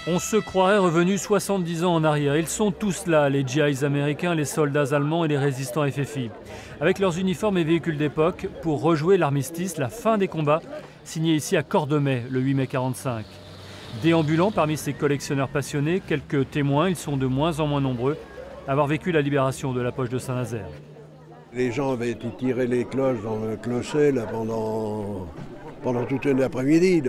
On se croirait revenu 70 ans en arrière. Ils sont tous là, les GIs américains, les soldats allemands et les résistants FFI. Avec leurs uniformes et véhicules d'époque, pour rejouer l'armistice, la fin des combats, signé ici à Cordemais, le 8 mai 45. Déambulant parmi ces collectionneurs passionnés, quelques témoins, ils sont de moins en moins nombreux, à avoir vécu la libération de la poche de Saint-Nazaire. Les gens avaient tiré les cloches dans le clocher là, pendant toute une après-midi.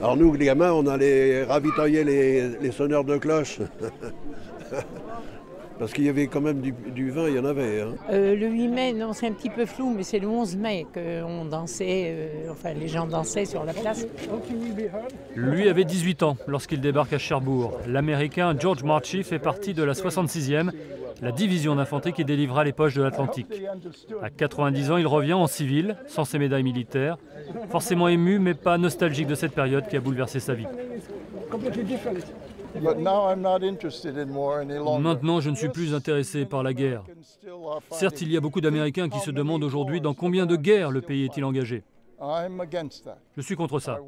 Alors nous, les gamins, on allait ravitailler les sonneurs de cloches. Parce qu'il y avait quand même du vin, il y en avait. Hein. Le 8 mai, non, c'est un petit peu flou, mais c'est le 11 mai qu'on dansait, les gens dansaient sur la place. Lui avait 18 ans lorsqu'il débarque à Cherbourg. L'Américain George Marchie fait partie de la 66e, la division d'infanterie qui délivra les poches de l'Atlantique. À 90 ans, il revient en civil, sans ses médailles militaires, forcément ému, mais pas nostalgique de cette période qui a bouleversé sa vie. Maintenant, je ne suis plus intéressé par la guerre. Certes, il y a beaucoup d'Américains qui se demandent aujourd'hui dans combien de guerres le pays est-il engagé. Je suis contre ça.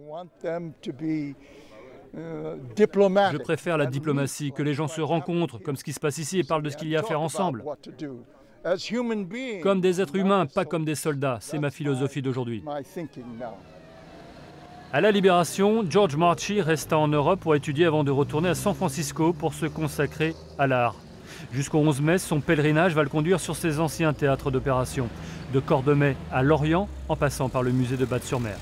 Je préfère la diplomatie, que les gens se rencontrent, comme ce qui se passe ici, et parlent de ce qu'il y a à faire ensemble. Comme des êtres humains, pas comme des soldats. C'est ma philosophie d'aujourd'hui. À la Libération, George Marchie resta en Europe pour étudier avant de retourner à San Francisco pour se consacrer à l'art. Jusqu'au 11 mai, son pèlerinage va le conduire sur ses anciens théâtres d'opération, de Cordemais à Lorient, en passant par le musée de Batte-sur-Mer.